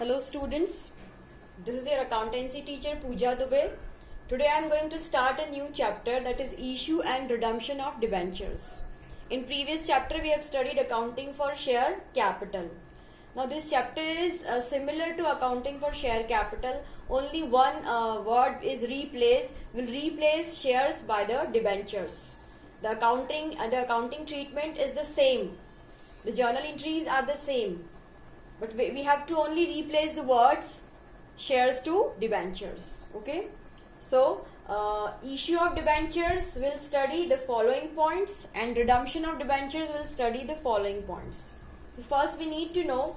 Hello students, this is your accountancy teacher Pooja Dubey. Today I am going to start a new chapter, that is issue and redemption of debentures. In previous chapter we have studied accounting for share capital. Now this chapter is similar to accounting for share capital, only one word is replaced, will replace shares by the debentures. The accounting treatment is the same, the journal entries are the same. But we have to only replace the words shares to debentures. Okay. So, issue of debentures will study the following points and redemption of debentures will study the following points. So first we need to know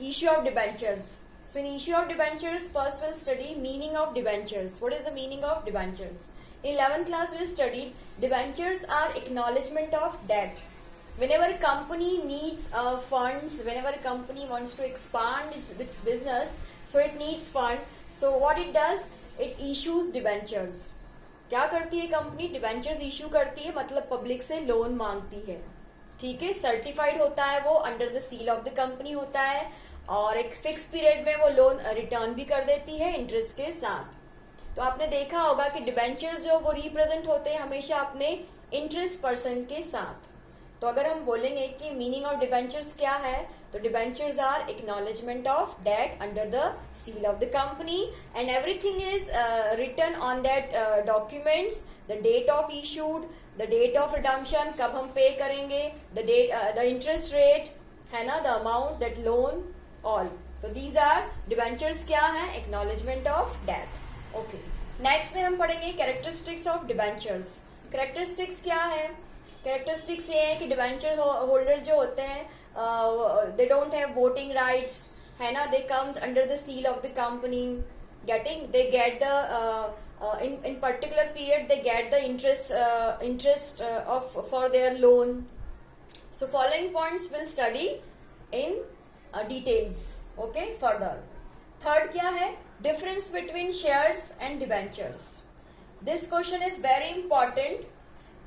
issue of debentures. So in issue of debentures, first we'll study meaning of debentures. What is the meaning of debentures? In 11th class we studied debentures are acknowledgement of debt. Whenever a company needs funds, whenever a company wants to expand its business, so it needs fund. So what it does, it issues debentures. क्या करती है company? Debentures issue करती है, मतलब public से loan मांगती है. ठीक है, सर्टिफाइड होता है वो, under the seal of the company होता है और एक फिक्स पीरियड में वो लोन रिटर्न भी कर देती है इंटरेस्ट के साथ. तो आपने देखा होगा कि डिबेंचर्स जो वो रिप्रेजेंट होते हैं हमेशा अपने इंटरेस्ट पर्सन के साथ. तो अगर हम बोलेंगे कि मीनिंग ऑफ डिबेंचर्स क्या है, तो debentures are acknowledgement of debt under the seal of the company and everything is written on that documents, the date of issued, the date of redemption, कब हम पे करेंगे, the date, the interest rate है ना, the amount, that loan, all. तो these are debentures क्या है, acknowledgement of debt. Okay, next में हम पढ़ेंगे कैरेक्टरिस्टिक्स ऑफ डिबेंचर्स. कैरेक्टरिस्टिक्स क्या है? कैरेक्टरिस्टिक्स ये है कि डिबेंचर होल्डर जो होते हैं they don't have voting rights, है ना, they comes under the seal of the company, they get the in particular period they get the interest of for their loan. So following points will study in details. Okay, further. Third क्या है? Difference between shares and debentures. This question is very important.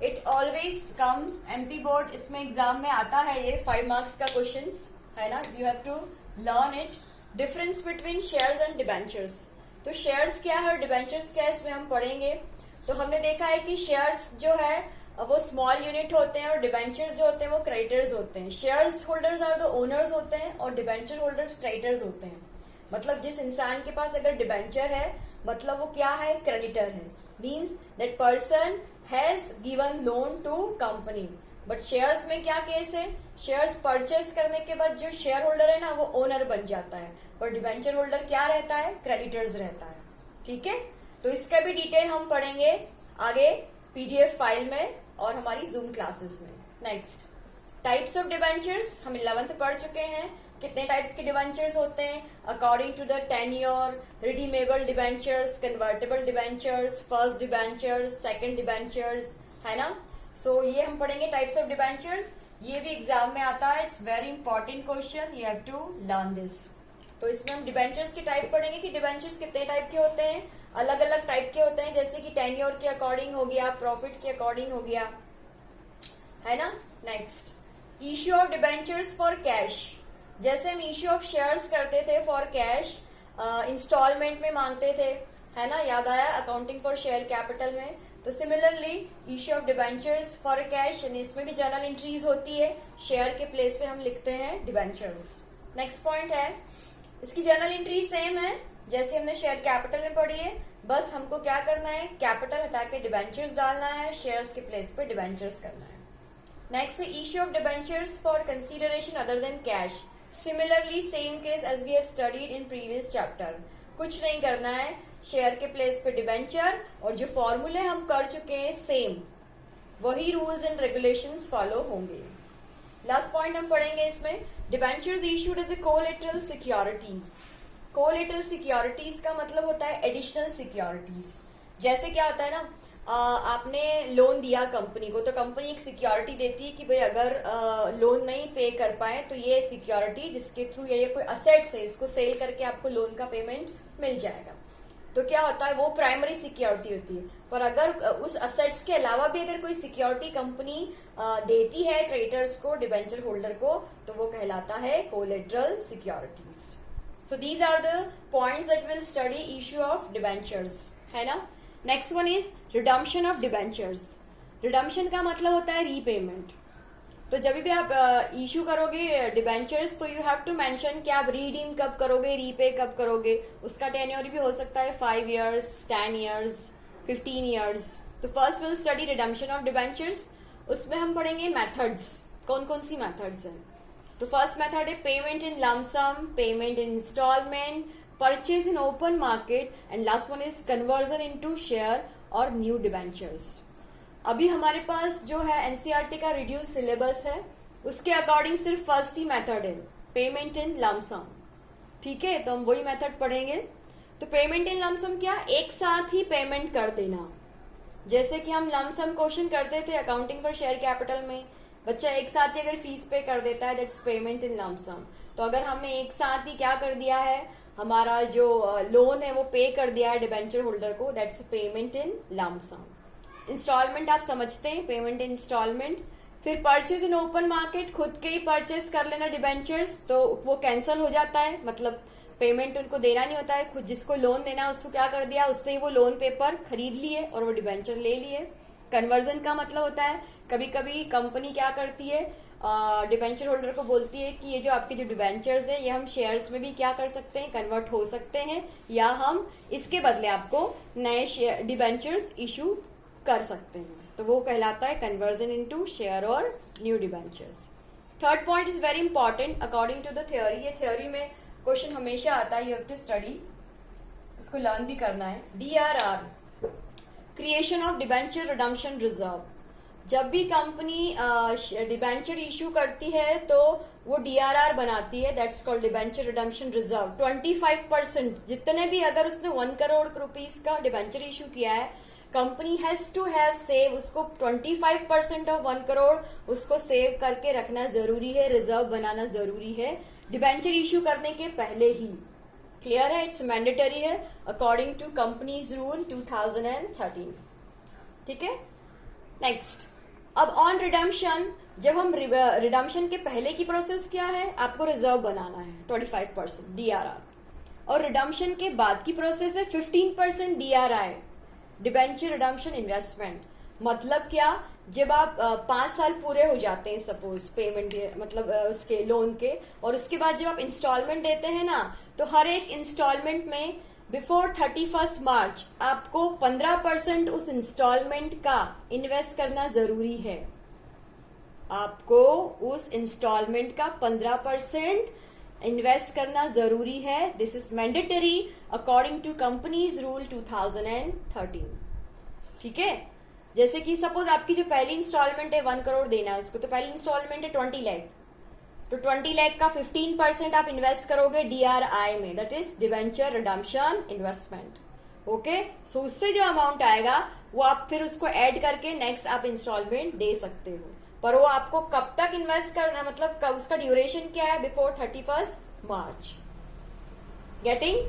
It always comes, MP board इसमें exam में आता है, ये 5 marks का question है ना, you have to learn it. Difference between shares and debentures. तो शेयर्स क्या है और डिबेंचर्स क्या है इसमें हम पढ़ेंगे. तो हमने देखा है कि शेयर्स जो है वो स्मॉल यूनिट होते हैं और डिबेंचर्स जो होते हैं वो क्रेडिटर्स होते हैं. Shares holders are the owners होते हैं और डिबेंचर होल्डर्स क्रेडिटर्स होते हैं. मतलब जिस इंसान के पास अगर डिबेंचर है मतलब वो क्या है, क्रेडिटर है. Means that person has given loan to company. But shares में क्या केस है, शेयर्स परचेस करने के बाद जो शेयर होल्डर है ना वो ओनर बन जाता है, पर डिबेंचर होल्डर क्या रहता है, क्रेडिटर्स रहता है. ठीक है, तो इसका भी डिटेल हम पढ़ेंगे आगे पीडीएफ फाइल में और हमारी जूम क्लासेस में. नेक्स्ट, टाइप्स ऑफ डिबेंचर्स हम 11th पढ़ चुके हैं. कितने टाइप्स के डिबेंचर्स होते हैं according to the tenure, redeemable debentures, convertible debentures, first debentures, second debentures, है ना. सो ये हम पढ़ेंगे टाइप्स ऑफ डिबेंचर्स. ये भी एग्जाम में आता है, it's very important question, you have to learn this. तो इसमें हम डिबेंचर्स की टाइप पढ़ेंगे कि डिबेंचर्स कितने टाइप के होते हैं, अलग अलग टाइप के होते हैं, जैसे कि टेन्योर के अकॉर्डिंग हो गया, प्रॉफिट के अकॉर्डिंग हो गया, है ना. Next, issue of debentures for cash. जैसे हम इश्यू ऑफ शेयर्स करते थे फॉर कैश, इंस्टॉलमेंट में मांगते थे, है ना, याद आया अकाउंटिंग फॉर शेयर कैपिटल में. तो similarly issue of debentures for cash, इसमें भी जर्नल एंट्रीज होती है, शेयर के प्लेस पे हम लिखते हैं डिबेंचर्स. नेक्स्ट पॉइंट है, इसकी जर्नल एंट्री सेम है जैसे हमने शेयर कैपिटल में पढ़ी है, बस हमको क्या करना है, कैपिटल हटा के डिबेंचर्स डालना है, शेयर्स के प्लेस पे डिबेंचर्स करना है. नेक्स्ट है issue of debentures for consideration other than cash. Similarly same case as we have studied in previous chapter. कुछ नहीं करना है, शेयर के प्लेस पे डिबेंचर और जो फॉर्मूले हम कर चुके हैं सेम वही रूल्स एंड रेगुलेशंस फॉलो होंगे. लास्ट पॉइंट हम पढ़ेंगे इसमें, debentures issued as a collateral securities. Collateral securities का मतलब होता है एडिशनल सिक्योरिटीज. जैसे क्या होता है ना, आपने लोन दिया कंपनी को, तो कंपनी एक सिक्योरिटी देती है कि भाई अगर लोन नहीं पे कर पाए तो ये सिक्योरिटी जिसके थ्रू ये कोई असेट्स है इसको सेल करके आपको लोन का पेमेंट मिल जाएगा. तो क्या होता है, वो प्राइमरी सिक्योरिटी होती है. पर अगर उस असेट्स के अलावा भी अगर कोई सिक्योरिटी कंपनी देती है क्रेडिटर्स को, डिबेंचर होल्डर को, तो वो कहलाता है collateral securities. So these are the points that we'll study issue of debentures, है ना. Next one is redemption of debentures. Redemption का मतलब होता है रीपेमेंट. तो जब भी आप इशू करोगे डिबेंचर्स तो यू हैव टू मेंशन कि आप रीडीम कब करोगे, रीपे कब करोगे. उसका टेन्योर भी हो सकता है 5 years, 10 years, 15 years. तो first will study redemption of debentures. उसमें हम पढ़ेंगे मेथड्स. कौन कौन सी मेथड्स हैं. तो फर्स्ट मेथड है payment in lump sum, payment in installment, purchase in open market, and last one is conversion into share और न्यू डिबेंचर्स. अभी हमारे पास जो है एनसीईआरटी का रिड्यूस सिलेबस है, उसके अकॉर्डिंग सिर्फ फर्स्ट ही मेथड है पेमेंट इन लमसम. ठीक है, तो हम वही मेथड पढ़ेंगे. तो पेमेंट इन लमसम क्या, एक साथ ही पेमेंट कर देना. जैसे कि हम लमसम क्वेश्चन करते थे अकाउंटिंग फॉर शेयर कैपिटल में, बच्चा एक साथ ही अगर फीस पे कर देता है दैट्स पेमेंट इन लमसम. तो अगर हमने एक साथ ही क्या कर दिया है, हमारा जो लोन है वो पे कर दिया है डिबेंचर होल्डर को, that's payment in lump sum. Installment आप समझते हैं, पेमेंट इन इंस्टॉलमेंट. फिर परचेज इन ओपन मार्केट, खुद के ही परचेज कर लेना डिबेंचर्स, तो वो कैंसिल हो जाता है, मतलब पेमेंट उनको देना नहीं होता है. खुद जिसको लोन देना है उसको क्या कर दिया, उससे ही वो लोन पेपर खरीद लिए और वो डिबेंचर ले लिए. कन्वर्जन का मतलब होता है कभी कभी कंपनी क्या करती है, डिबेंचर होल्डर को बोलती है कि ये जो आपके जो डिबेंचर्स है ये हम शेयर्स में भी क्या कर सकते हैं, कन्वर्ट हो सकते हैं, या हम इसके बदले आपको नए डिबेंचर्स इशू कर सकते हैं. तो वो कहलाता है कन्वर्जन इनटू शेयर और new debentures. Third point is very important according to the theory. ये थ्योरी में क्वेश्चन हमेशा आता है, यू हैव टू स्टडी, इसको लर्न भी करना है. DRR, creation of debenture redemption reserve. जब भी कंपनी डिबेंचर इशू करती है तो वो DRR बनाती है, that's called debenture redemption reserve. 25% जितने भी, अगर उसने 1 करोड़ रुपीस का डिबेंचर इशू किया है, company has to have save, उसको 25% ऑफ 1 करोड़ उसको सेव करके रखना जरूरी है, रिजर्व बनाना जरूरी है डिबेंचर इशू करने के पहले ही. क्लियर है, इट्स मैंडेटरी है अकॉर्डिंग टू कंपनीज रूल 2013. ठीक है. नेक्स्ट, अब ऑन रिडम्पशन, जब हम रिडम्पशन के पहले की प्रोसेस क्या है, आपको रिजर्व बनाना है 25% DRR, और रिडम्पशन के बाद की प्रोसेस है 15% DRI, डिबेंचर रिडम्पशन इन्वेस्टमेंट. मतलब क्या, जब आप 5 साल पूरे हो जाते हैं सपोज पेमेंट मतलब उसके लोन के, और उसके बाद जब आप इंस्टॉलमेंट देते हैं ना, तो हर एक इंस्टॉलमेंट में बिफोर 31 मार्च आपको 15% उस इंस्टॉलमेंट का इन्वेस्ट करना जरूरी है. आपको उस इंस्टॉलमेंट का 15% इन्वेस्ट करना जरूरी है. This is mandatory according to companies rule 2013. ठीक है. जैसे कि सपोज आपकी जो पहली इंस्टॉलमेंट है 1 करोड़ देना है उसको, तो पहली इंस्टॉलमेंट है 20 लाख, तो 20 लाख का 15% आप इन्वेस्ट करोगे DRI में, that is debenture redemption investment. Okay, so उससे जो अमाउंट आएगा वो आप फिर उसको ऐड करके नेक्स्ट आप इंस्टॉलमेंट दे सकते हो. पर वो आपको कब तक इन्वेस्ट करना, मतलब कब, उसका ड्यूरेशन क्या है, before 31 March. Getting.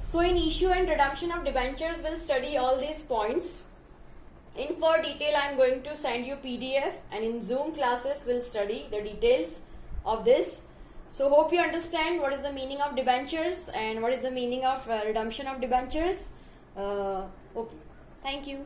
So in issue and redemption of debentures will study all these points. In for detail, I am going to send you PDF, and in Zoom classes we'll study the details of this. So hope you understand what is the meaning of debentures and what is the meaning of redemption of debentures. Okay, thank you.